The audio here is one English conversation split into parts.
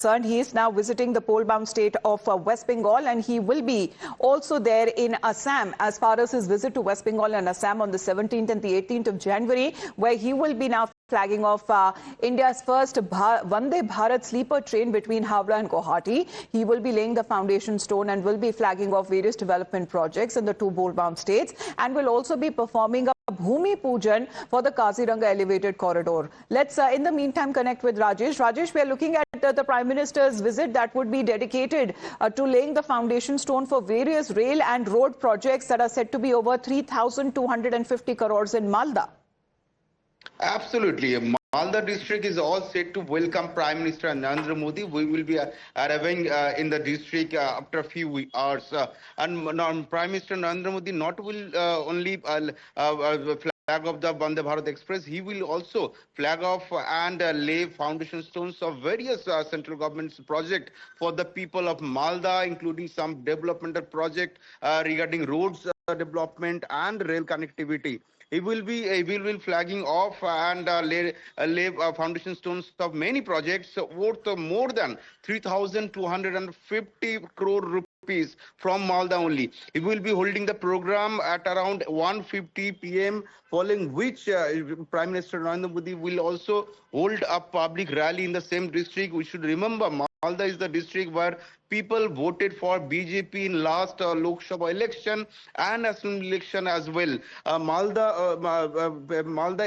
He is now visiting the pole-bound state of West Bengal, and he will be also there in Assam as far as his visit to West Bengal and Assam on the 17th and the 18th of January, where he will be now flagging off India's first Vande Bharat sleeper train between Howrah and Guwahati. He will be laying the foundation stone and will be flagging off various development projects in the two pole-bound states, and will also be performing a Bhumi Pujan for the Kaziranga elevated corridor. Let's, in the meantime, connect with Rajesh. Rajesh, we are looking at the Prime Minister's visit that would be dedicated to laying the foundation stone for various rail and road projects that are said to be over 3,250 crores in Malda. Absolutely. Malda district is all set to welcome Prime Minister Narendra Modi. We will be arriving in the district after a few hours. And Prime Minister Narendra Modi not will only flag off the Vande Bharat Express, he will also flag off and lay foundation stones of various central government's project for the people of Malda, including some developmental project regarding roads development and rail connectivity. He will be flagging off and lay foundation stones of many projects worth more than 3,250 crore rupees from Malda only. He will be holding the program at around 1:50 p.m. following which Prime Minister Narendra Modi will also hold a public rally in the same district. We should remember Malda is the district where people voted for BJP in last Lok Sabha election and Assembly election as well. Malda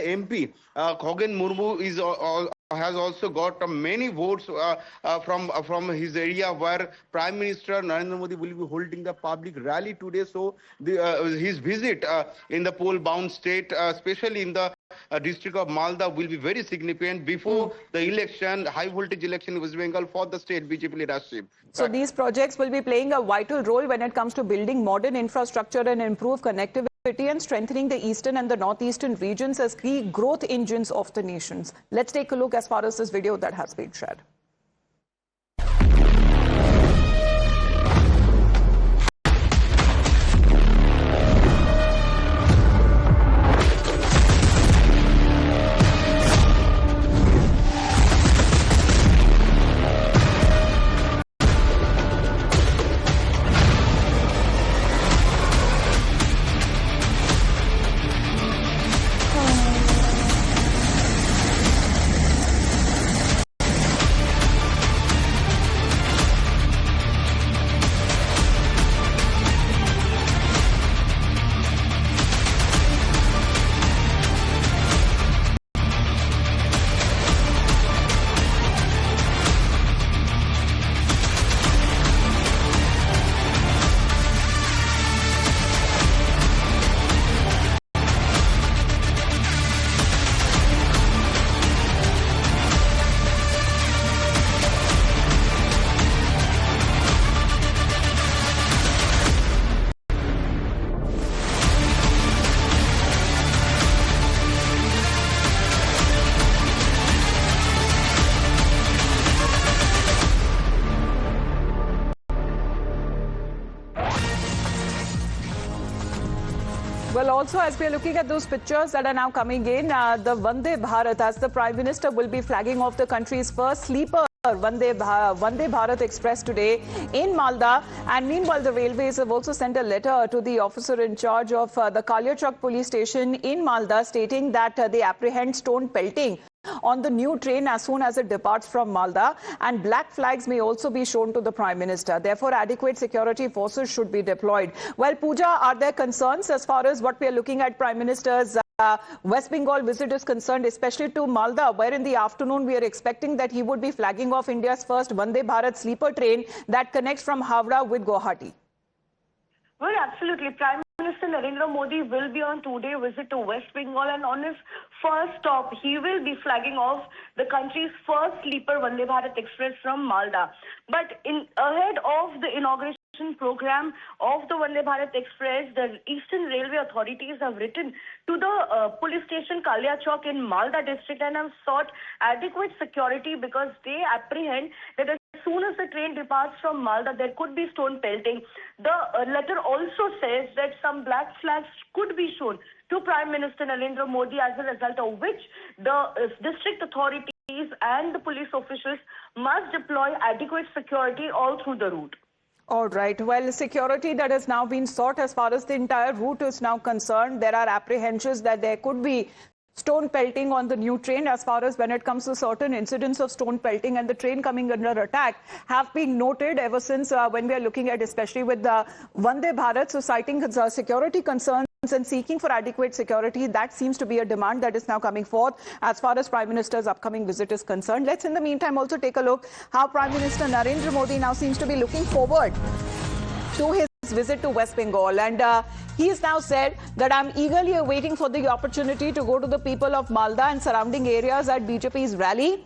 MP Khoghen Murmu has also got many votes from his area, where Prime Minister Narendra Modi will be holding the public rally today. So his visit in the pole-bound state, especially in the district of Malda, will be very significant before the election, high-voltage election in West Bengal for the state BJP leadership. So these projects will be playing a vital role when it comes to building modern infrastructure and improve connectivity and strengthening the eastern and the northeastern regions as key growth engines of the nations. Let's take a look as far as this video that has been shared. Well, also, as we are looking at those pictures that are now coming in, the Vande Bharat, as the Prime Minister will be flagging off the country's first sleeper Vande Bharat Express today in Malda. And meanwhile, the railways have also sent a letter to the officer in charge of the Kaliachowk police station in Malda, stating that they apprehend stone pelting on the new train as soon as it departs from Malda, and black flags may also be shown to the Prime Minister. Therefore, adequate security forces should be deployed. Well, Pooja, are there concerns as far as what we are looking at Prime Minister's West Bengal visit is concerned, especially to Malda, where in the afternoon we are expecting that he would be flagging off India's first Vande Bharat sleeper train that connects from Howrah with Guwahati? Well, absolutely. Prime Minister Narendra Modi will be on two-day visit to West Bengal, and on his first stop, he will be flagging off the country's first sleeper Vande Bharat Express from Malda. But ahead of the inauguration program of the Vande Bharat Express, the Eastern Railway authorities have written to the police station Kaliachowk in Malda district and have sought adequate security because they apprehend that as soon as the train departs from Malda, there could be stone pelting. The letter also says that some black flags could be shown to Prime Minister Narendra Modi, as a result of which the district authorities and the police officials must deploy adequate security all through the route. All right. Well, security that has now been sought as far as the entire route is now concerned. There are apprehensions that there could be stone pelting on the new train as far as when it comes to certain incidents of stone pelting and the train coming under attack have been noted ever since when we are looking at, especially with the Vande Bharat, so citing security concerns and seeking for adequate security. That seems to be a demand that is now coming forth as far as Prime Minister's upcoming visit is concerned. Let's in the meantime also take a look how Prime Minister Narendra Modi now seems to be looking forward to his visit to West Bengal, and he's now said that I'm eagerly awaiting for the opportunity to go to the people of Malda and surrounding areas at BJP's rally.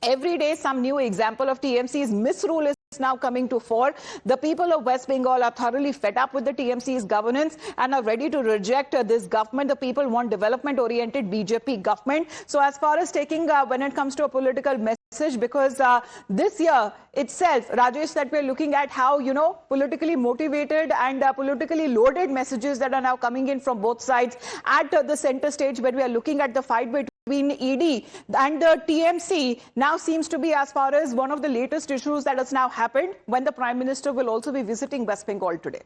Every day some new example of TMC's misrule is now coming to fore. The people of West Bengal are thoroughly fed up with the TMC's governance and are ready to reject this government. The people want development-oriented BJP government. So as far as taking when it comes to a political message, because this year itself, Rajesh, that we're looking at how, you know, politically motivated and politically loaded messages that are now coming in from both sides at the center stage when we are looking at the fight between ED and the TMC now seems to be as far as one of the latest issues that has now happened when the Prime Minister will also be visiting West Bengal today.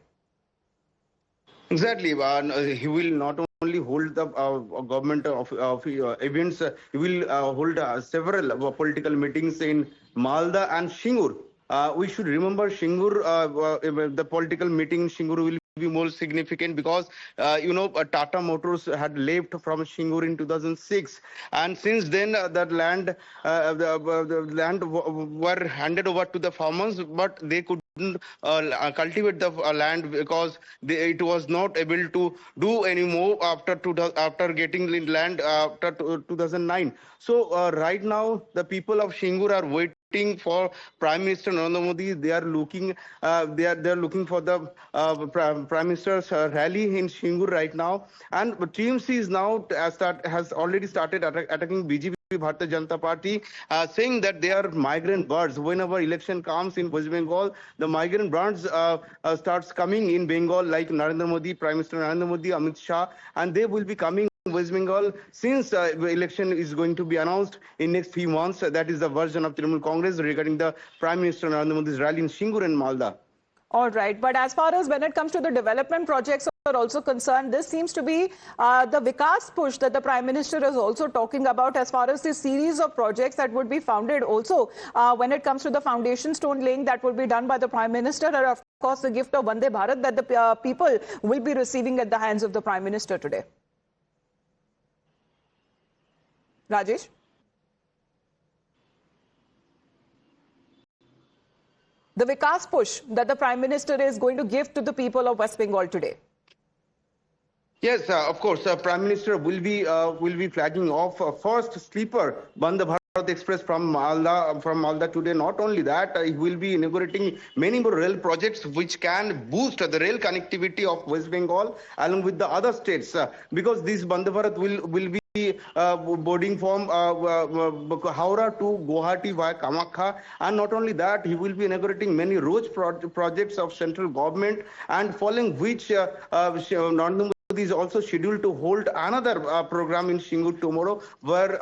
Exactly. He will not only hold the government of events, he will hold several political meetings in Malda and Shingur. We should remember Shingur, the political meeting in Shingur will be more significant because, Tata Motors had left from Shingur in 2006. And since then, the land were handed over to the farmers, but they couldn't cultivate the land because it was not able to do anymore after getting the land after 2009. So right now, the people of Shingur are waiting for Prime Minister Narendra Modi. They are looking. They are looking for the Prime Minister's rally in Shingur right now. And TMC is now has already started attacking BJP. Bharatiya Janata Party, saying that they are migrant birds. Whenever election comes in West Bengal, the migrant birds starts coming in Bengal, like Narendra Modi, Prime Minister Narendra Modi, Amit Shah, and they will be coming West Bengal since the election is going to be announced in next few months. That is the version of Trinamool Congress regarding the Prime Minister Narendra Modi's rally in Shingur and Malda. All right, but as far as when it comes to the development projects are also concerned, this seems to be the Vikas push that the Prime Minister is also talking about as far as the series of projects that would be founded also when it comes to the foundation stone laying that will be done by the Prime Minister, and of course the gift of Vande Bharat that the people will be receiving at the hands of the Prime Minister today. Rajesh? The Vikas push that the Prime Minister is going to give to the people of West Bengal today. Yes, of course. Prime Minister will be flagging off first sleeper Vande Bharat Express from Malda today. Not only that, he will be inaugurating many more rail projects which can boost the rail connectivity of West Bengal along with the other states, because this Vande Bharat will be boarding from Howrah to Guwahati via Kamakha. And not only that, he will be inaugurating many road projects of central government, and following which Narendra Modi is also scheduled to hold another program in Shingur tomorrow, where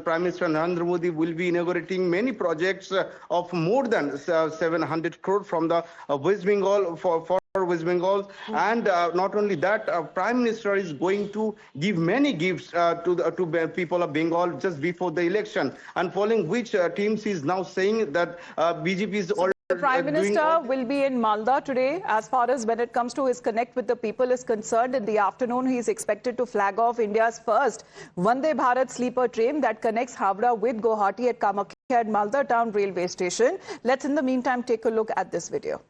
Prime Minister Narendra Modi will be inaugurating many projects of more than 700 crore from the West Bengal for West Bengal. And not only that, Prime Minister is going to give many gifts to people of Bengal just before the election, and following which TMC is now saying that BJP is already. The Prime Minister will be in Malda today. As far as when it comes to his connect with the people is concerned, in the afternoon he is expected to flag off India's first Vande Bharat sleeper train that connects Howrah with Guwahati at Kamakya at Malda Town Railway Station. Let's in the meantime take a look at this video.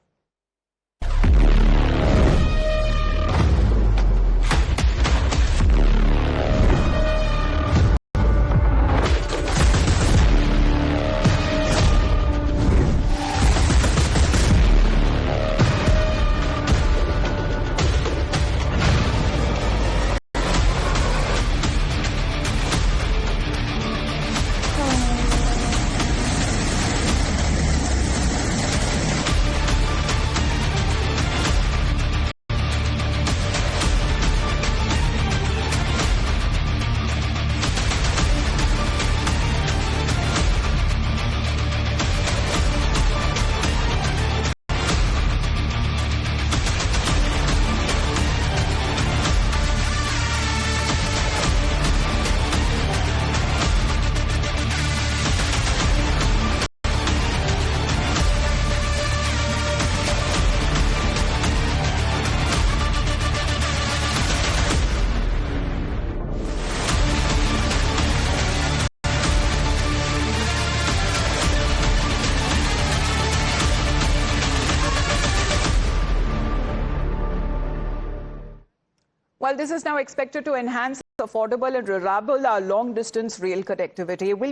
While this is now expected to enhance affordable and reliable long-distance rail connectivity,